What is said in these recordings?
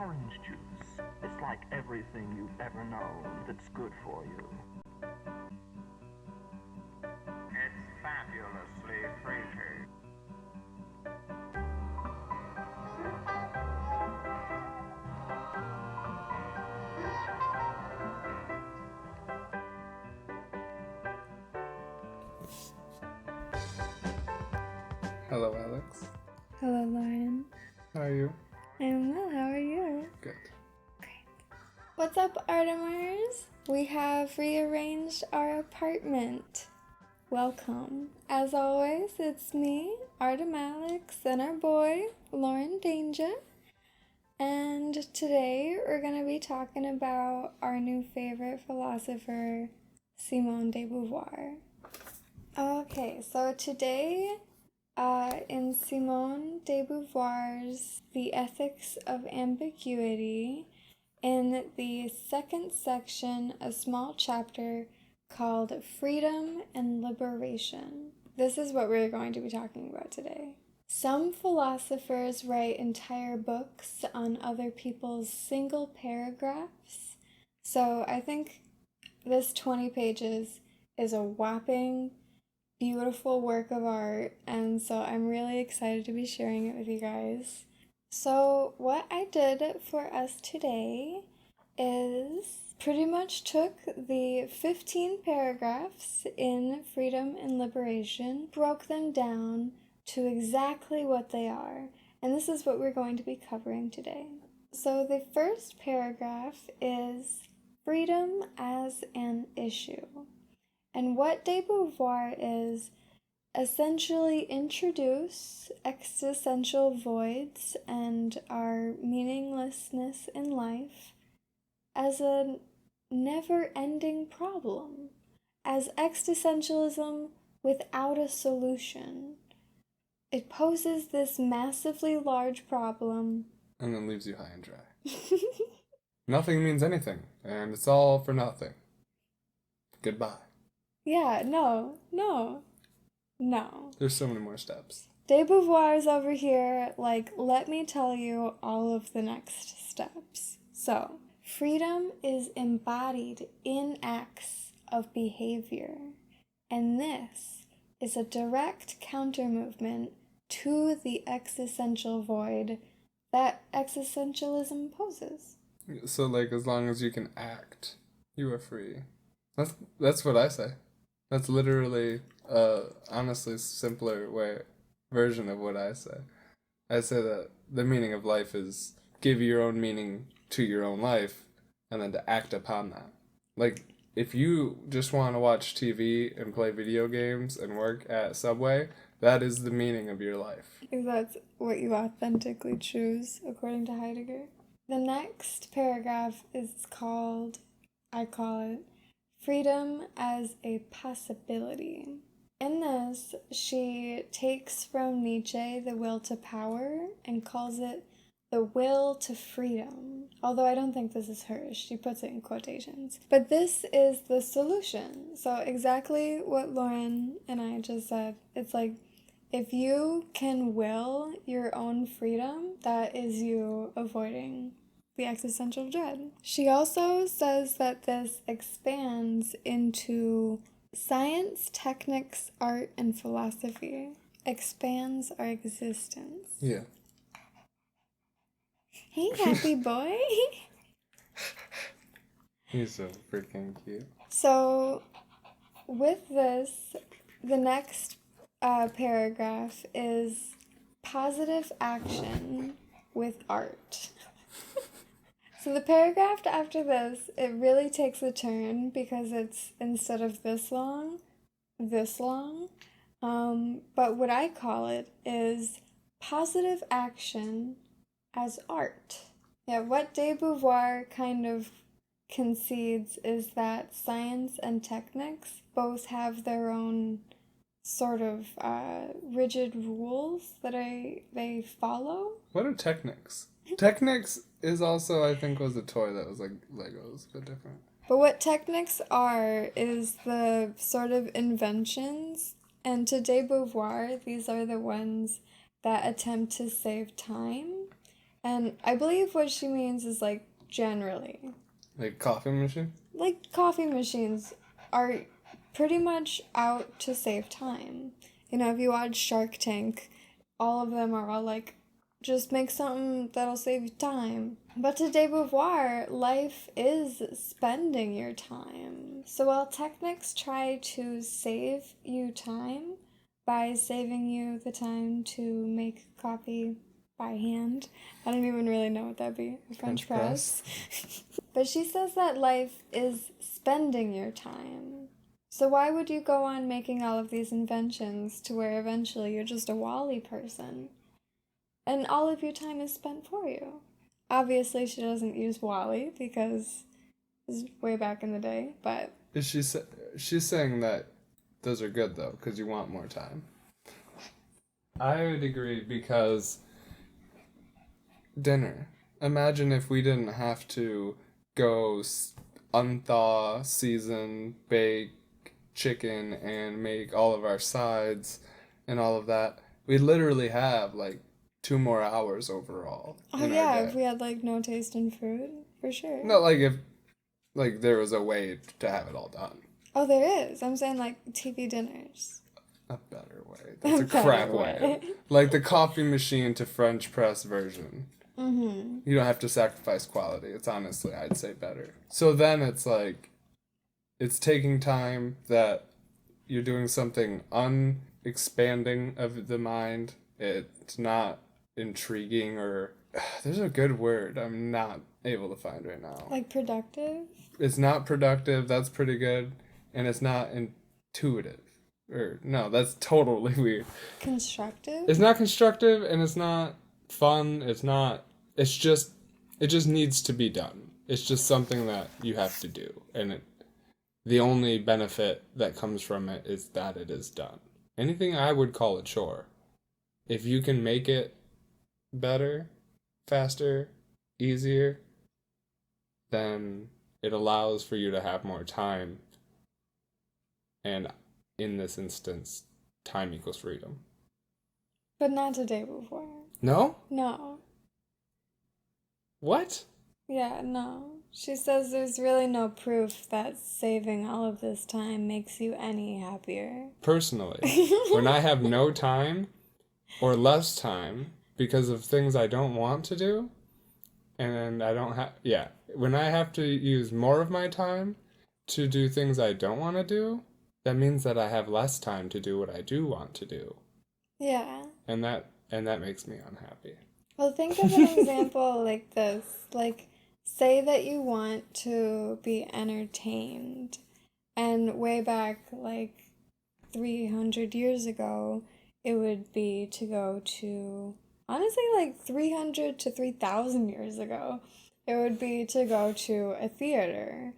orange juice. It's like everything you've ever known that's good for you. It's fabulously freaky. Hello, Alex. Hello, Lauren. How are you? I'm well, how are you? Good. Great. What's up, Artemers? We have rearranged our apartment. Welcome. As always, it's me, Artem Alex, and our boy, Lauren Danger. And today we're going to be talking about our new favorite philosopher, Simone de Beauvoir. Okay, so today, in Simone de Beauvoir's The Ethics of Ambiguity, in the second section, a small chapter called Freedom and Liberation. This is what we're going to be talking about today. Some philosophers write entire books on other people's single paragraphs. So I think this 20 pages is a whopping beautiful work of art, and so I'm really excited to be sharing it with you guys. So what I did for us today is pretty much took the 15 paragraphs in Freedom and Liberation, broke them down to exactly what they are, and this is what we're going to be covering today. So the first paragraph is freedom as an issue. And what de Beauvoir is essentially introduce existential voids and our meaninglessness in life as a never-ending problem, as existentialism without a solution. It poses this massively large problem. And then leaves you high and dry. Nothing means anything, and it's all for nothing. Goodbye. Yeah, no. There's so many more steps. De Beauvoir's over here, like, let me tell you all of the next steps. So, freedom is embodied in acts of behavior, and this is a direct counter-movement to the existential void that existentialism poses. So, like, as long as you can act, you are free. That's what I say. That's literally honestly simpler version of what I say. I say that the meaning of life is give your own meaning to your own life and then to act upon that. Like, if you just want to watch TV and play video games and work at Subway, that is the meaning of your life. If that's what you authentically choose, according to Heidegger. The next paragraph is called, I call it, Freedom as a Possibility. In this, she takes from Nietzsche the will to power and calls it the will to freedom. Although I don't think this is hers, she puts it in quotations. But this is the solution. So exactly what Lauren and I just said. It's like, if you can will your own freedom, that is you avoiding the existential dread. She also says that this expands into science, techniques, art, and philosophy. Expands our existence. Yeah. Hey, happy boy! He's so freaking cute. So, with this, the next paragraph is positive action with art. So the paragraph after this, it really takes a turn because it's, instead of this long. But what I call it is positive action as art. Yeah, what de Beauvoir kind of concedes is that science and techniques both have their own sort of rigid rules that they follow. What are Technics? Technics is also, I think, was a toy that was like Legos, but different. But what techniques are is the sort of inventions, and to de Beauvoir, these are the ones that attempt to save time And I believe what she means is, like, generally. Like coffee machine? Like, coffee machines are pretty much out to save time. You know, if you watch Shark Tank, all of them are all like, just make something that'll save you time. But to de Beauvoir, life is spending your time. So while techniques try to save you time by saving you the time to make coffee by hand, I don't even really know what that'd be. A French press. But she says that life is spending your time. So why would you go on making all of these inventions to where eventually you're just a Wall-E person? And all of your time is spent for you. Obviously, she doesn't use Wall-E because it's way back in the day, but... She's saying that those are good, though, because you want more time. I would agree, because dinner. Imagine if we didn't have to go unthaw, season, bake chicken, and make all of our sides and all of that. We literally have, like, 2 more hours overall. Oh yeah, if we had, like, no taste in food, for sure. No, like, if, like, there was a way to have it all done. Oh, there is. I'm saying, like, TV dinners. A better way. That's a crap way. Like the coffee machine to French press version. Mm-hmm. You don't have to sacrifice quality. It's honestly, I'd say, better. So then it's like, it's taking time that you're doing something unexpanding of the mind. It's not intriguing, or there's a good word I'm not able to find right now. Like productive? It's not productive. That's pretty good. And it's not intuitive. Or no, that's totally weird. Constructive? It's not constructive, and it's not fun. It just needs to be done. It's just something that you have to do. And the only benefit that comes from it is that it is done. Anything I would call a chore. If you can make it better, faster, easier, then it allows for you to have more time. And in this instance, time equals freedom. But not to de Beauvoir. No? No. What? Yeah, no. She says there's really no proof that saving all of this time makes you any happier. Personally, when I have no time or less time because of things I don't want to do, and I don't have, when I have to use more of my time to do things I don't want to do, that means that I have less time to do what I do want to do. Yeah. And that makes me unhappy. Well, think of an example like this. Like, say that you want to be entertained, and way back, like, 300 years ago, it would be to go to, honestly, like, 300 to 3,000 years ago, it would be to go to a theater.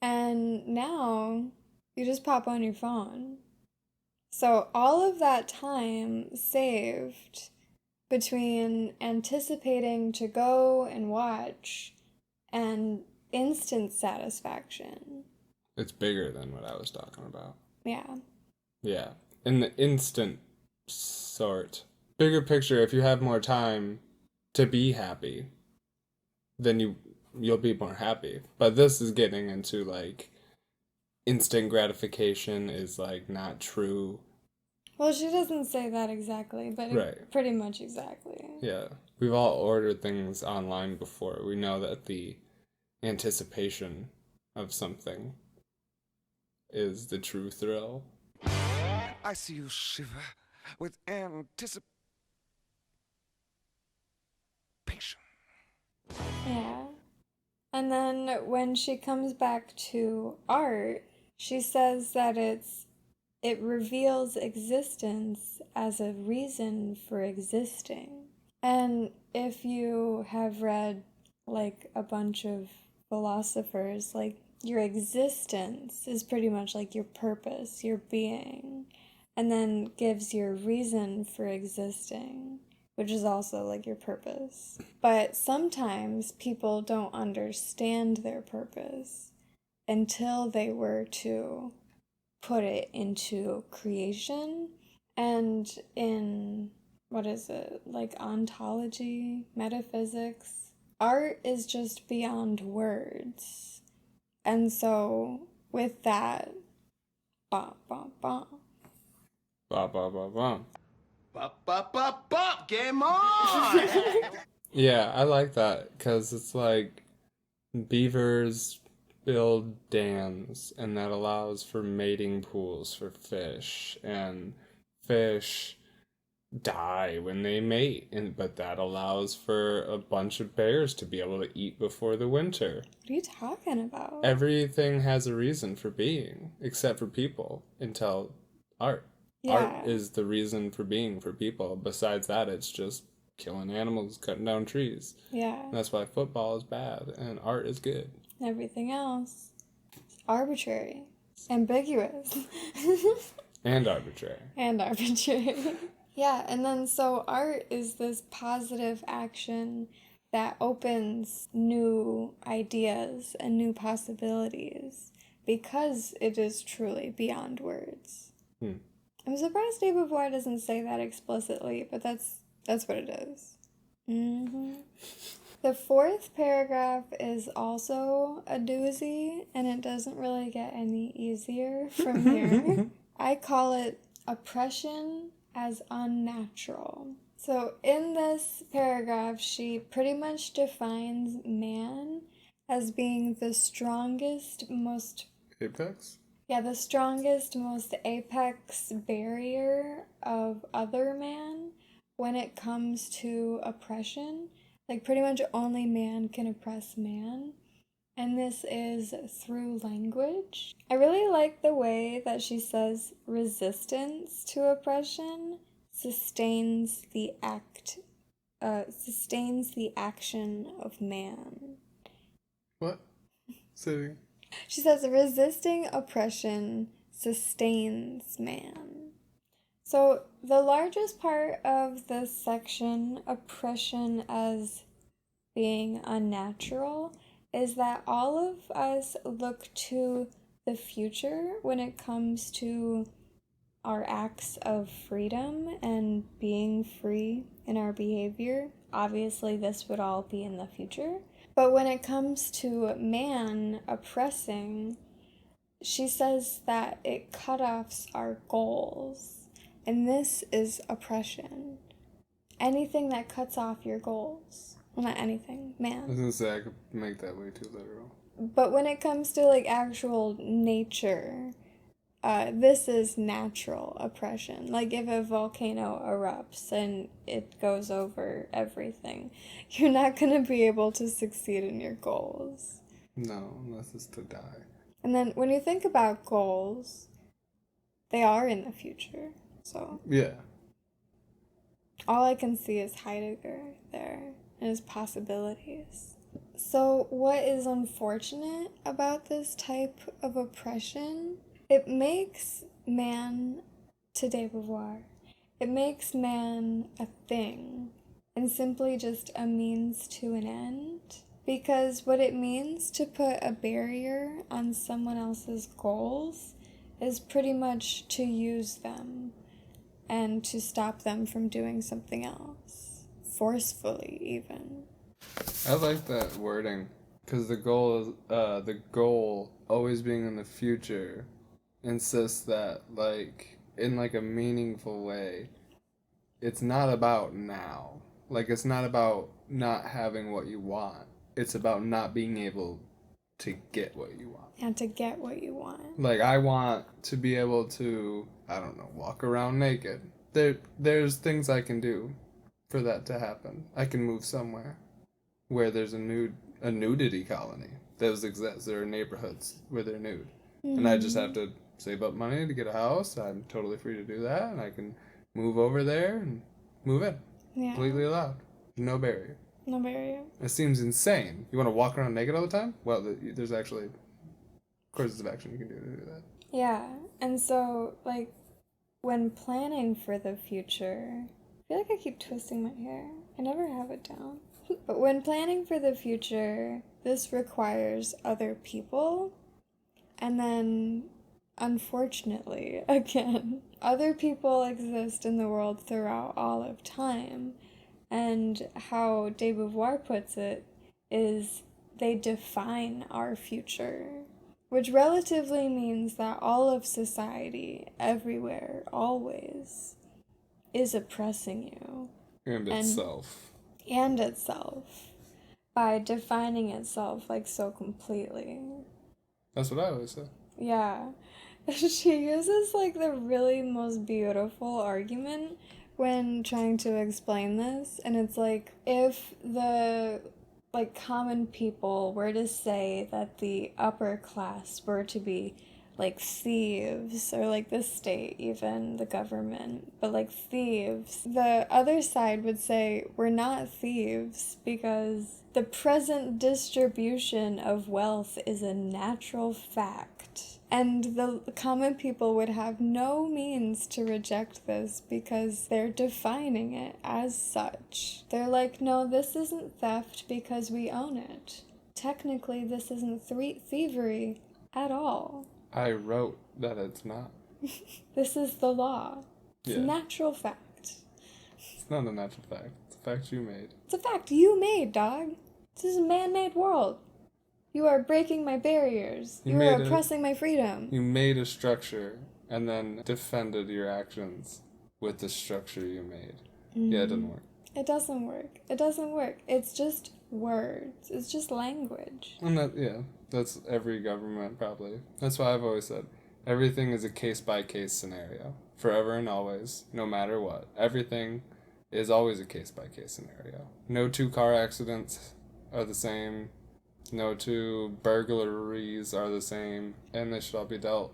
And now, you just pop on your phone. So all of that time saved between anticipating to go and watch and instant satisfaction. It's bigger than what I was talking about. Yeah. Yeah. In the instant sort. Bigger picture, if you have more time to be happy, then you'll be more happy. But this is getting into, like, instant gratification is, like, not true. Well, she doesn't say that exactly, but Right. Pretty much exactly. Yeah. We've all ordered things online before. We know that the anticipation of something is the true thrill. I see you shiver with anticipation. Yeah. And then when she comes back to art, she says that it reveals existence as a reason for existing. And if you have read, like, a bunch of philosophers, like, your existence is pretty much like your purpose, your being, and then gives your reason for existing, which is also like your purpose. But sometimes people don't understand their purpose until they were to put it into creation. And in what is it? Like ontology, metaphysics. Art is just beyond words. And so with that, bah, bah, bah. Ba ba ba ba. Bop, bop, bop, bop, game on! Yeah, I like that because it's like beavers build dams, and that allows for mating pools for fish, and fish die when they mate, but that allows for a bunch of bears to be able to eat before the winter. What are you talking about? Everything has a reason for being, except for people, until art. Yeah. Art is the reason for being for people. Besides that, it's just killing animals, cutting down trees. Yeah. And that's why football is bad and art is good. Everything else is arbitrary, ambiguous, And arbitrary. and arbitrary. Yeah, and then so art is this positive action that opens new ideas and new possibilities because it is truly beyond words. I'm surprised de Beauvoir doesn't say that explicitly, but that's what it is. The fourth paragraph is also a doozy, and it doesn't really get any easier from here. I call it oppression as unnatural. So in this paragraph, she pretty much defines man as being the strongest, most... Apex? Yeah, the strongest, most apex barrier of other man when it comes to oppression. Like, pretty much only man can oppress man. And this is through language. I really like the way that she says resistance to oppression sustains the action of man. What? Say She says resisting oppression sustains man. So the largest part of this section, oppression as being unnatural, is that all of us look to the future when it comes to our acts of freedom and being free in our behavior. Obviously, this would all be in the future. But when it comes to man oppressing, she says that it cut offs our goals. And this is oppression. Anything that cuts off your goals. Well, not anything, I man. was gonna say I could make that way too literal. But when it comes to like actual nature, this is natural oppression. Like if a volcano erupts and it goes over everything, you're not going to be able to succeed in your goals. No, unless it's to die. And then when you think about goals, they are in the future. So Yeah. all I can see is Heidegger there and his possibilities. So what is unfortunate about this type of oppression? It makes man, to de Beauvoir, it makes man a thing and simply just a means to an end. Because what it means to put a barrier on someone else's goals is pretty much to use them and to stop them from doing something else. Forcefully, even. I like that wording because the goal always being in the future insists that like in like a meaningful way it's not about now. Like it's not about not having what you want. It's about not being able to get what you want. And to get what you want. Like I want to be able to, I don't know, walk around naked. There's things I can do for that to happen. I can move somewhere where there's a nudity colony. Those exist. There are neighborhoods where they're nude. And I just have to save up money to get a house. I'm totally free to do that, and I can move over there and move in. Yeah. Completely allowed. No barrier. No barrier. It seems insane. You want to walk around naked all the time? Well, there's actually courses of action you can do to do that. Yeah, and so, like, when planning for the future, I feel like I keep twisting my hair. I never have it down. But when planning for the future, this requires other people. And then, unfortunately, again, other people exist in the world throughout all of time. And how de Beauvoir puts it is they define our future, which relatively means that all of society, everywhere, always, is oppressing you. And itself. And itself. By defining itself, like, so completely. That's what I always say. Yeah. She uses, like, the really most beautiful argument when trying to explain this, and it's like, if the, like, common people were to say that the upper class were to be, like, thieves, or, like, the state, even, the government, but, like, thieves, the other side would say, we're not thieves, because the present distribution of wealth is a natural fact. And the common people would have no means to reject this because they're defining it as such. They're like, no, this isn't theft because we own it. Technically, this isn't thievery at all. I wrote that it's not. This is the law. It's a natural fact. It's not a natural fact. It's a fact you made. It's a fact you made, dog. This is a man-made world. You are breaking my barriers. You are oppressing my freedom. You made a structure and then defended your actions with the structure you made. Yeah, it doesn't work. It doesn't work. It doesn't work. It's just words. It's just language. And that's every government probably. That's why I've always said everything is a case-by-case scenario. Forever and always, no matter what. Everything is always a case-by-case scenario. No two car accidents are the same. No two burglaries are the same, and they should all be dealt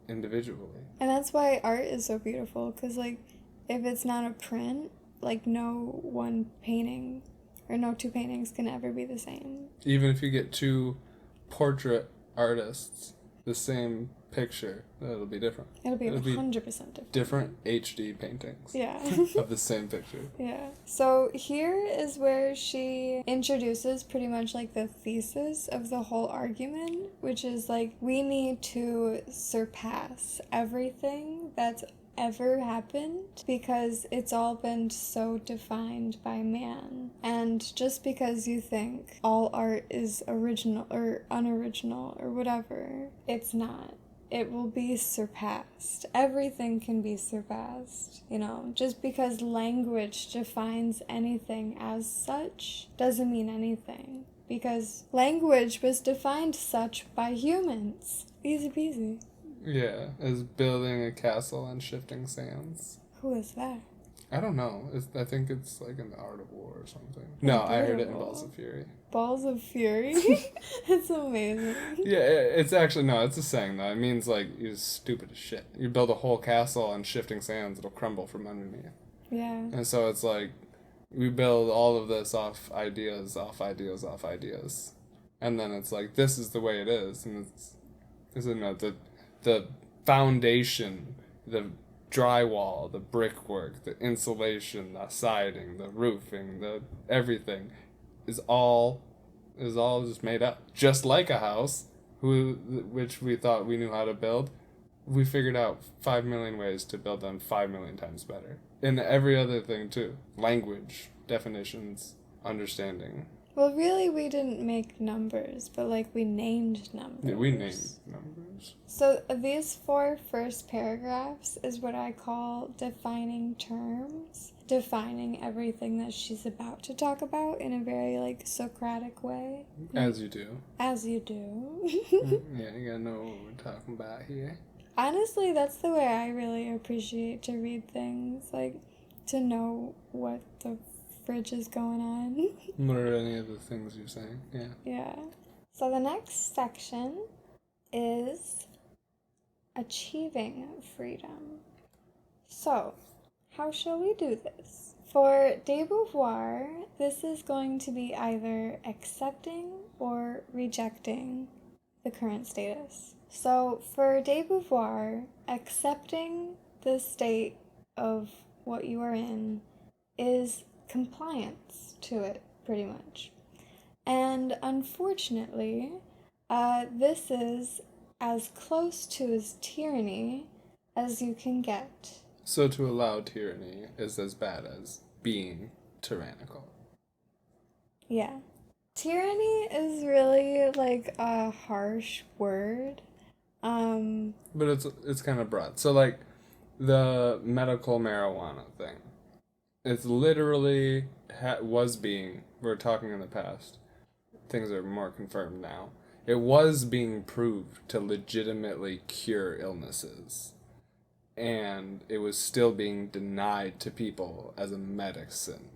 individually. And that's why art is so beautiful, because, like, if it's not a print, like, no one painting or no two paintings can ever be the same. Even if you get two portrait artists, the same picture, it'll be different. It'll be 100% different. Different HD paintings. Yeah. Of the same picture. Yeah. So here is where she introduces pretty much like the thesis of the whole argument, which is like, we need to surpass everything that's ever happened because it's all been so defined by man. And just because you think all art is original or unoriginal or whatever, it's not. It will be surpassed. Everything can be surpassed, you know. Just because language defines anything as such doesn't mean anything. Because language was defined such by humans. Easy peasy. Yeah, as building a castle on shifting sands. Who is that? I don't know. I think it's like in The Art of War or something. No, I heard it in Balls of Fury. Balls of Fury? It's amazing. Yeah, it's actually, no, it's a saying though. It means like, you're stupid as shit. You build a whole castle on shifting sands, it'll crumble from underneath. Yeah. And so it's like, we build all of this off ideas. And then it's like, this is the way it is. And the foundation, the drywall, the brickwork, the insulation, the siding, the roofing, the everything is all just made up. Just like a house, which we thought we knew how to build, we figured out 5 million ways to build them 5 million times better. And every other thing too. Language, definitions, understanding. Well, really, we didn't make numbers, but, like, we named numbers. Yeah, we named numbers. So these 4 first paragraphs is what I call defining terms, defining everything that she's about to talk about in a very, like, Socratic way. As you do. As you do. Yeah, you gotta know what we're talking about here. Honestly, that's the way I really appreciate to read things, like, to know what the fridge is going on. What are any of the things you're saying? Yeah. Yeah. So the next section is achieving freedom. So, how shall we do this? For de Beauvoir, this is going to be either accepting or rejecting the current status. So, for de Beauvoir, accepting the state of what you are in is compliance to it, pretty much. And unfortunately, this is as close to as tyranny as you can get. So to allow tyranny is as bad as being tyrannical. Yeah. Tyranny is really like a harsh word. But it's kind of broad. So like the medical marijuana thing. It's literally was being, we're talking in the past. Things are more confirmed now. It was being proved to legitimately cure illnesses. And it was still being denied to people as a medicine.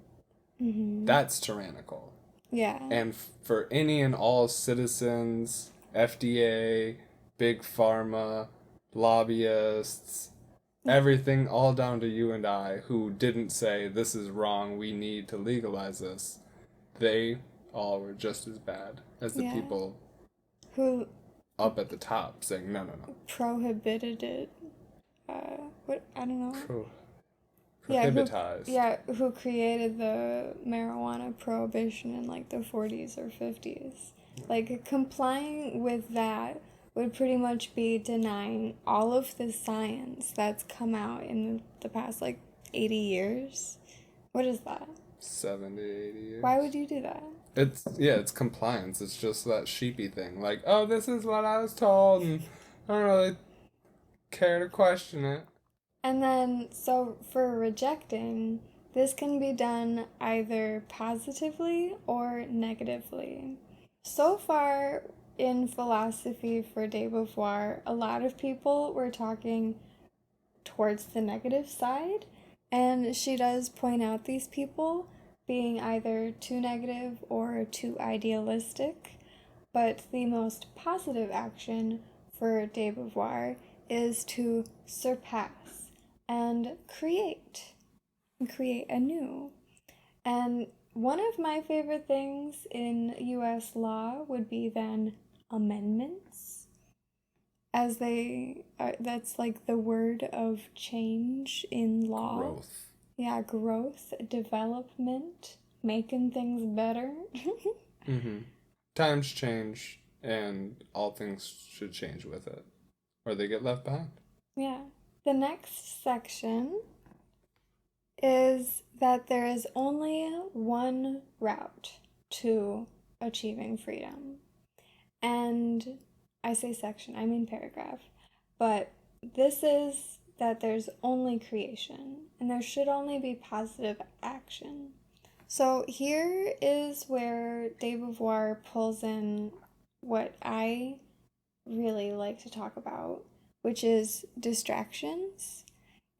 That's tyrannical. Yeah. And for any and all citizens, FDA, big pharma, lobbyists, everything all down to you and I who didn't say this is wrong, we need to legalize this, they all were just as bad as the people who up at the top saying no. prohibited it. What, I don't know. Prohibitized. Who created the marijuana prohibition in like the 40s or 50s. Like complying with that would pretty much be denying all of the science that's come out in the past like 80 years. What is that? 70, 80 years. Why would you do that? It's compliance. It's just that sheepy thing. Like, oh, this is what I was told, and I don't really care to question it. And then, so for rejecting, this can be done either positively or negatively. So far in philosophy for de Beauvoir, a lot of people were talking towards the negative side, and she does point out these people being either too negative or too idealistic. But the most positive action for de Beauvoir is to surpass and create anew. And one of my favorite things in US law would be then amendments, as they are, that's like the word of change in law. Growth. Yeah, growth, development, making things better. Times change, and all things should change with it, or they get left behind. Yeah. The next section is that there is only one route to achieving freedom. And I say section, I mean paragraph. But this is that there's only creation, and there should only be positive action. So here is where de Beauvoir pulls in what I really like to talk about, which is distractions,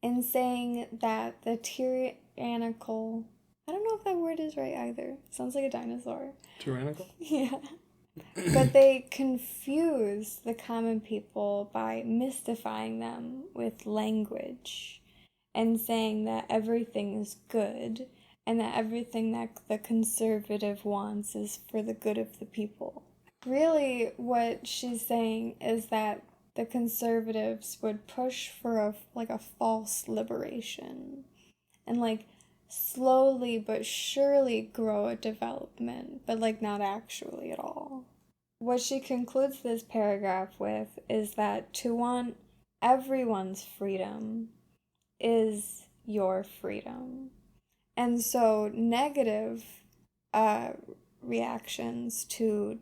and saying that the tyrannical, I don't know if that word is right either. Sounds like a dinosaur. Tyrannical? Yeah. But they confuse the common people by mystifying them with language and saying that everything is good and that everything that the conservative wants is for the good of the people. Really, what she's saying is that the conservatives would push for a false liberation and like slowly but surely grow a development, but like not actually at all. What she concludes this paragraph with is that to want everyone's freedom is your freedom. And so negative reactions to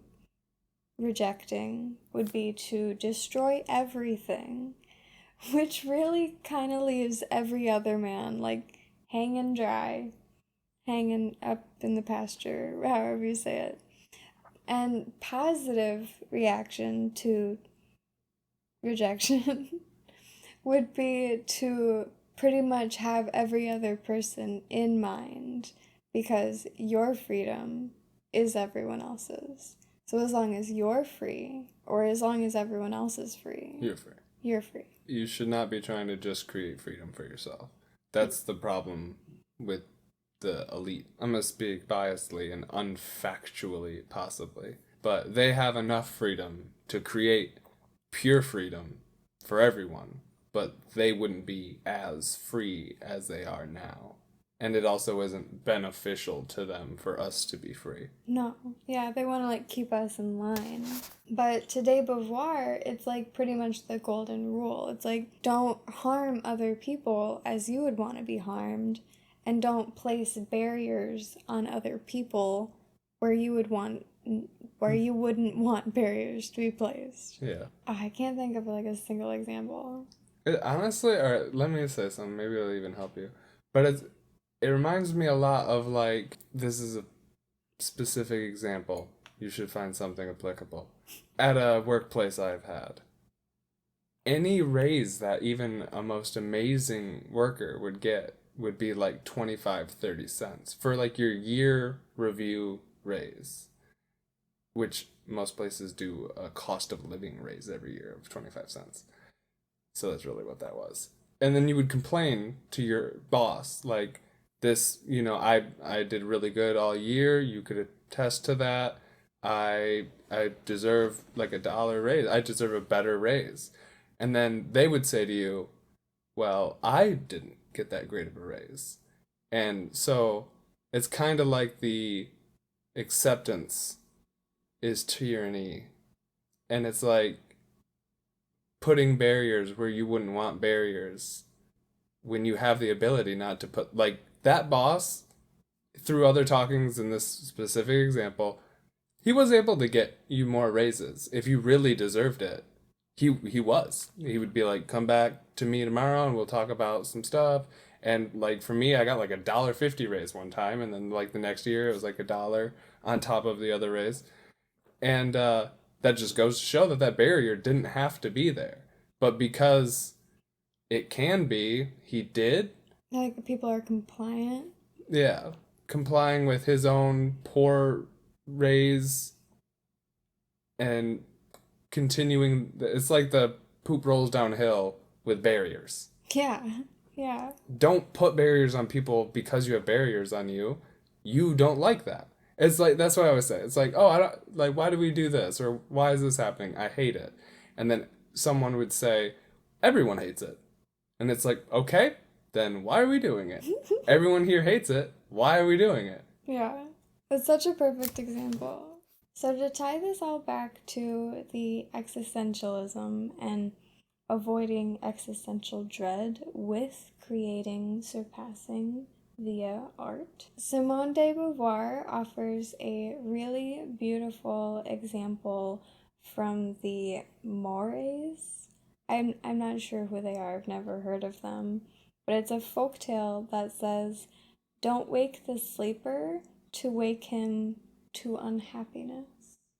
rejecting would be to destroy everything, which really kind of leaves every other man like hanging dry, hanging up in the pasture, however you say it. And positive reaction to rejection would be to pretty much have every other person in mind, because your freedom is everyone else's. So as long as you're free, or as long as everyone else is free, You're free. You're free. You should not be trying to just create freedom for yourself. That's the problem with the elite. I'm going to speak biasedly and unfactually, possibly. But they have enough freedom to create pure freedom for everyone. But they wouldn't be as free as they are now. And it also isn't beneficial to them for us to be free. No. Yeah, they want to like keep us in line. But to de Beauvoir, it's like pretty much the golden rule. It's like, don't harm other people as you would want to be harmed, and don't place barriers on other people where you wouldn't want barriers to be placed. Yeah. I can't think of like a single example. Honestly, or let me say something, maybe it'll even help you. But it reminds me a lot of like, this is a specific example. You should find something applicable. At a workplace I've had, any raise that even a most amazing worker would get would be like 25-30 cents for like your year review raise, which most places do a cost of living raise every year of 25 cents. So that's really what that was. And then you would complain to your boss, like, this, I did really good all year. You could attest to that. I deserve like $1 raise. I deserve a better raise. And then they would say to you, well, I didn't get that great of a raise. And so it's kind of like the acceptance is tyranny. And it's like putting barriers where you wouldn't want barriers when you have the ability not to put, like, that boss, through other talkings in this specific example, he was able to get you more raises if you really deserved it. He would be like, come back to me tomorrow and we'll talk about some stuff. And like for me, I got like $1.50 raise one time, and then like the next year it was like $1 on top of the other raise. And that just goes to show that barrier didn't have to be there, but because it can be, he did. Like people are compliant. Yeah, complying with his own poor raise and continuing. It's like the poop rolls downhill with barriers. Yeah, yeah. Don't put barriers on people because you have barriers on you. You don't like that. It's like, that's what I always say. It's like, oh, I don't like, why do we do this? Or why is this happening? I hate it. And then someone would say, everyone hates it. And it's like, okay, then why are we doing it? Everyone here hates it. Why are we doing it? Yeah, it's such a perfect example. So to tie this all back to the existentialism and avoiding existential dread with creating surpassing via art, Simone de Beauvoir offers a really beautiful example from the Mores. I'm not sure who they are. I've never heard of them. But it's a folktale that says, don't wake the sleeper to wake him to unhappiness.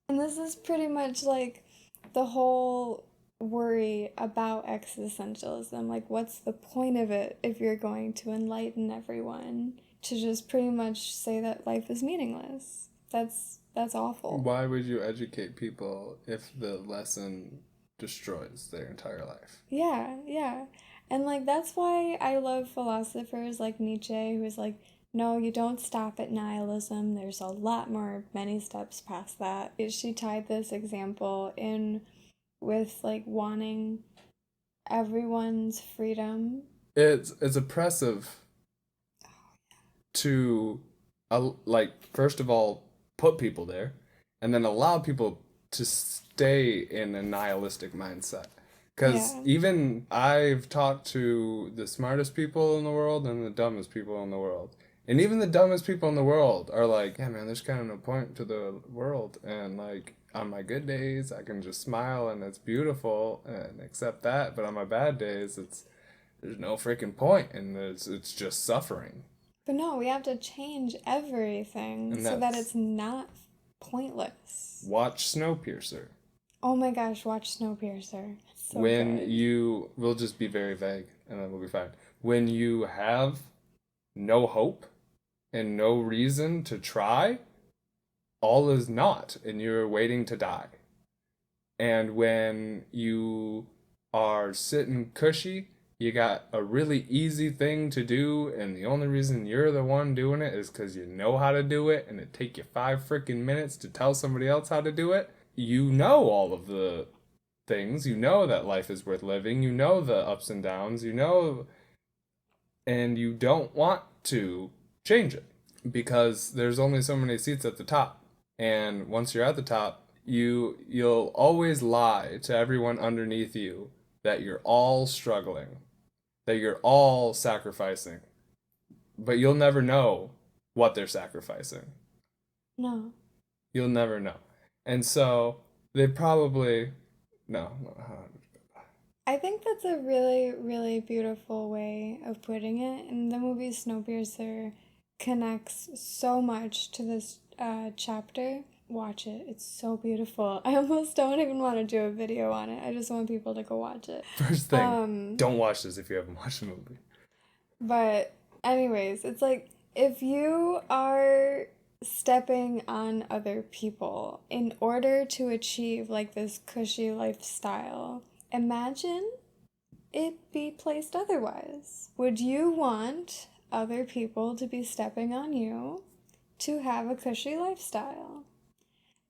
And this is pretty much like the whole worry about existentialism. Like, what's the point of it if you're going to enlighten everyone? To just pretty much say that life is meaningless. That's awful. Why would you educate people if the lesson destroys their entire life? Yeah. And like that's why I love philosophers like Nietzsche, who's like, no, you don't stop at nihilism. There's a lot more, many steps past that. She tied this example in with like wanting everyone's freedom. It's oppressive to like, first of all, put people there, and then allow people to stay in a nihilistic mindset. Because even I've talked to the smartest people in the world and the dumbest people in the world. And even the dumbest people in the world are like, yeah, man, there's kind of no point to the world. And like, on my good days, I can just smile and it's beautiful and accept that. But on my bad days, there's no freaking point, and it's just suffering. But no, we have to change everything so that it's not pointless. Watch Snowpiercer. Oh my gosh, watch Snowpiercer. So when good. we'll just be very vague and then we'll be fine. When you have no hope and no reason to try, all is naught and you're waiting to die. And when you are sitting cushy, you got a really easy thing to do, and the only reason you're the one doing it is because you know how to do it, and it take you 5 freaking minutes to tell somebody else how to do it. You know all of the things. You know that life is worth living. You know the ups and downs. You know, and you don't want to change it, because there's only so many seats at the top. And once you're at the top, you'll always lie to everyone underneath you that you're all struggling, that you're all sacrificing, but you'll never know what they're sacrificing. No. You'll never know. And so they probably no. I think that's a really, really beautiful way of putting it. And the movie Snowpiercer connects so much to this chapter. Watch it. It's so beautiful. I almost don't even want to do a video on it. I just want people to go watch it. First thing, don't watch this if you haven't watched the movie. But anyways, it's like if you are stepping on other people in order to achieve like this cushy lifestyle, imagine it be placed otherwise. Would you want other people to be stepping on you to have a cushy lifestyle?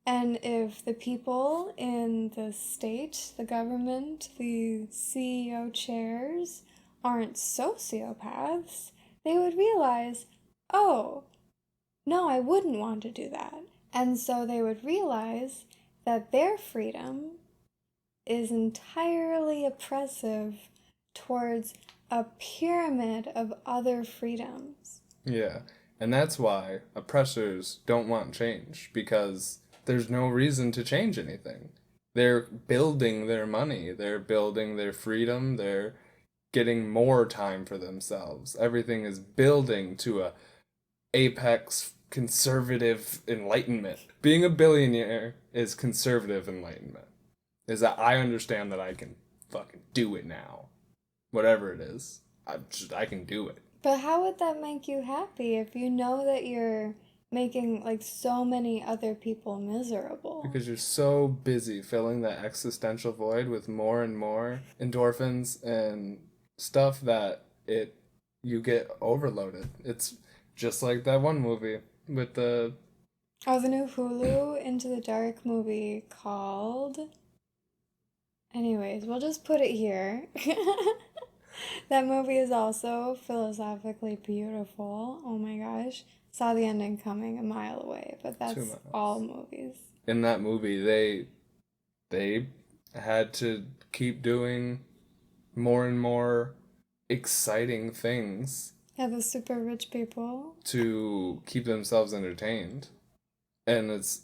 And if the people in the state, the government, the CEO chairs aren't sociopaths, they would realize, oh, no, I wouldn't want to do that. And so they would realize that their freedom is entirely oppressive towards a pyramid of other freedoms. Yeah, and that's why oppressors don't want change, because there's no reason to change anything. They're building their money, they're building their freedom, they're getting more time for themselves. Everything is building to a apex conservative enlightenment. Being a billionaire is conservative enlightenment. Is that I understand that I can fucking do it now. Whatever it is. I can do it. But how would that make you happy if you know that you're making like so many other people miserable? Because you're so busy filling that existential void with more and more endorphins and stuff that you get overloaded. It's just like that one movie with the new Hulu Into the Dark movie called... Anyways, we'll just put it here. That movie is also philosophically beautiful. Oh my gosh. Saw the ending coming a mile away, but that's all movies. In that movie, they had to keep doing more and more exciting things. Yeah, the super rich people. To keep themselves entertained. And it's,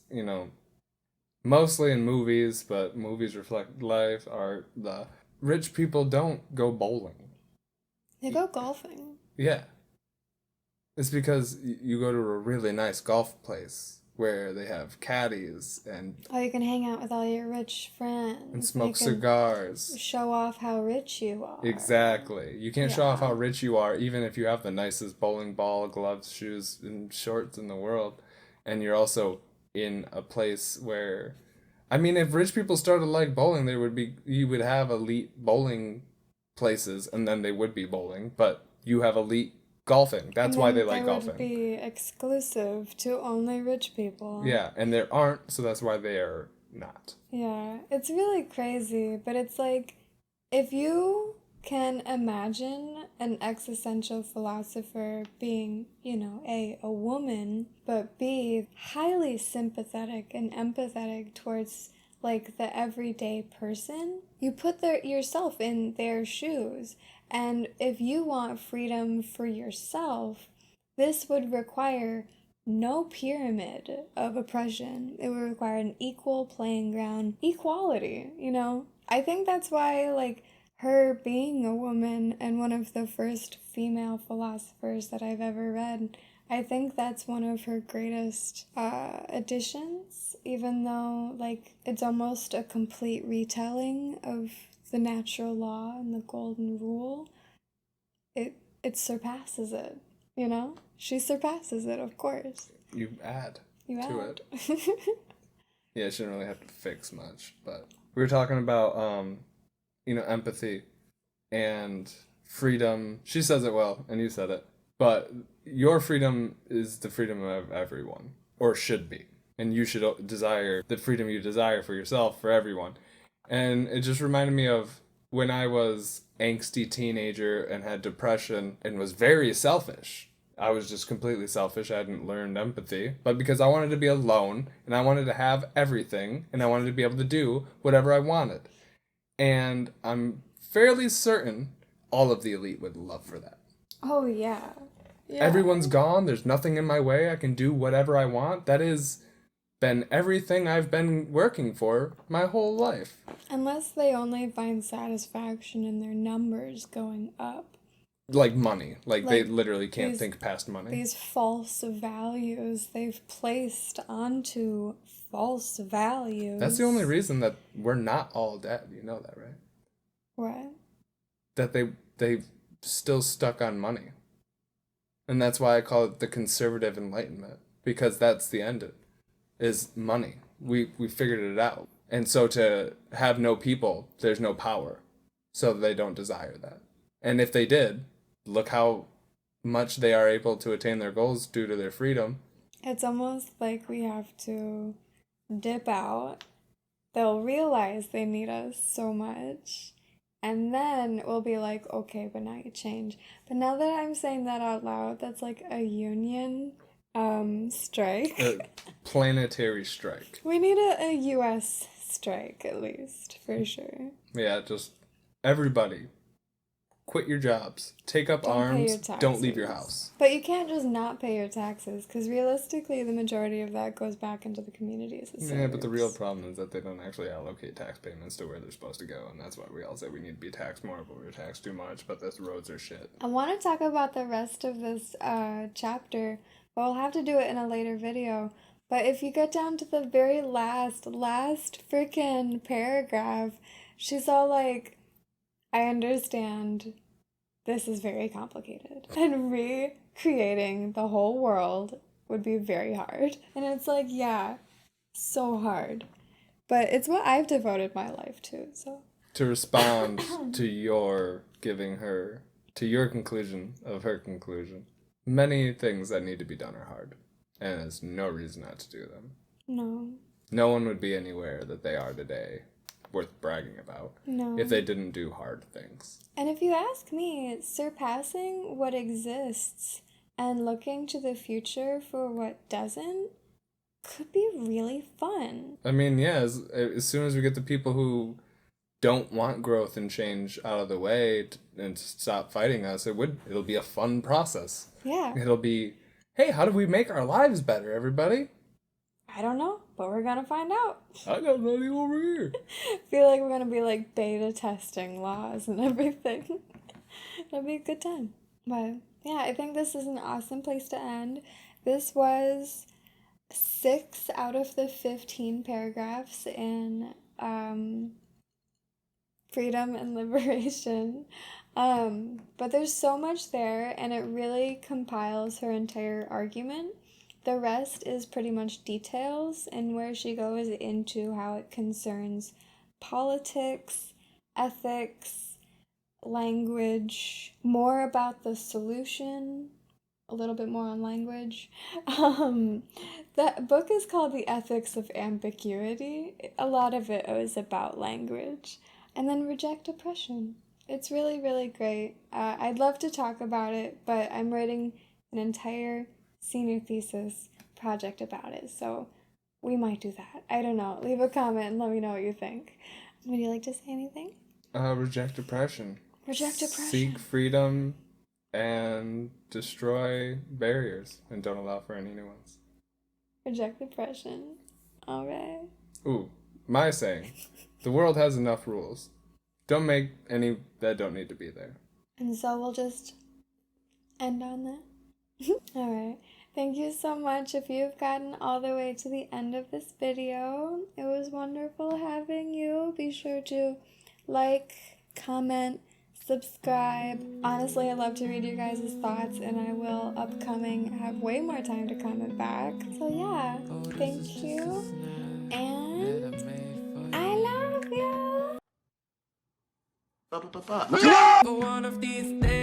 mostly in movies, but movies reflect life, are the rich people don't go bowling. They go golfing. Yeah. It's because you go to a really nice golf place where they have caddies and... Oh, you can hang out with all your rich friends. And smoke cigars. Show off how rich you are. Exactly. You can't show off how rich you are even if you have the nicest bowling ball, gloves, shoes, and shorts in the world. And you're also in a place where... I mean, if rich people started like bowling, you would have elite bowling places, and then they would be bowling, but you have elite golfing. That's why they like golfing. Would be exclusive to only rich people. Yeah, and there aren't, so that's why they are not. Yeah, it's really crazy, but it's like, if you can imagine an existential philosopher being, A, a woman, but B, highly sympathetic and empathetic towards like the everyday person, you put yourself in their shoes. And if you want freedom for yourself, this would require no pyramid of oppression. It would require an equal playing ground, equality, I think that's why, like, her being a woman and one of the first female philosophers that I've ever read, I think that's one of her greatest additions, even though, like, it's almost a complete retelling of the natural law and the golden rule. It surpasses it, She surpasses it, of course. You add to add. it. Yeah, she didn't really have to fix much, but we were talking about, empathy and freedom. She says it well, and you said it. But your freedom is the freedom of everyone, or should be. And you should desire the freedom you desire for yourself, for everyone. And it just reminded me of when I was angsty teenager and had depression and was very selfish. I was just completely selfish. I hadn't learned empathy. But because I wanted to be alone, and I wanted to have everything, and I wanted to be able to do whatever I wanted. And I'm fairly certain all of the elite would love for that. Oh, yeah. Everyone's gone. There's nothing in my way. I can do whatever I want. That has been everything I've been working for my whole life. Unless they only find satisfaction in their numbers going up. Like money. Like they Like, literally can't think past money. These false values they've placed onto false values. That's the only reason that we're not all dead. You know that, right? What? That they've still stuck on money. And that's why I call it the conservative enlightenment. Because that's the end of it. Is money. We figured it out. And so to have no people, there's no power. So they don't desire that. And if they did, look how much they are able to attain their goals due to their freedom. It's almost like we have to dip out. They'll realize they need us so much. And then we'll be like, okay, but now you change. But now that I'm saying that out loud, that's like a union strike. A planetary strike. We need a US strike, at least, for sure. Yeah, just everybody. Quit your jobs. Take up arms. Don't leave your house. But you can't just not pay your taxes, because realistically, the majority of that goes back into the communities. Yeah, but the real problem is that they don't actually allocate tax payments to where they're supposed to go, and that's why we all say we need to be taxed more, but we're taxed too much, but the roads are shit. I want to talk about the rest of this chapter, but we'll have to do it in a later video. But if you get down to the very last freaking paragraph, she's all like, I understand this is very complicated. And recreating the whole world would be very hard. And it's like, yeah, so hard. But it's what I've devoted my life to, so. To respond to your giving her, to your conclusion of her conclusion, many things that need to be done are hard. And there's no reason not to do them. No. No one would be anywhere that they are today worth bragging about if they didn't do hard things. And if you ask me, surpassing what exists and looking to the future for what doesn't could be really fun. I mean, yeah, as soon as we get the people who don't want growth and change out of the way and stop fighting us, it'll be a fun process. Yeah. It'll be, hey, how do we make our lives better, everybody? I don't know, but we're gonna find out. I got money over here. I feel like we're gonna be like beta testing laws and everything. It'll be a good time. But yeah, I think this is an awesome place to end. This was 6 out of the 15 paragraphs in Freedom and Liberation. But there's so much there, and it really compiles her entire argument. The rest is pretty much details, and where she goes into how it concerns politics, ethics, language, more about the solution, a little bit more on language. That book is called The Ethics of Ambiguity. A lot of it is about language. And then Reject Oppression. It's really, really great. I'd love to talk about it, but I'm writing an entire senior thesis project about it, so we might do that. I don't know. Leave a comment and let me know what you think. Would you like to say anything? Reject oppression. Reject oppression. Seek freedom and destroy barriers and don't allow for any new ones. Reject oppression. All right. Ooh, my saying. The world has enough rules. Don't make any that don't need to be there. And so we'll just end on that. Alright, thank you so much if you've gotten all the way to the end of this video. It was wonderful having you. Be sure to like, comment, subscribe. Honestly, I love to read your guys' thoughts, and I will have way more time to comment back. So yeah, thank you, and I love you! For one of these days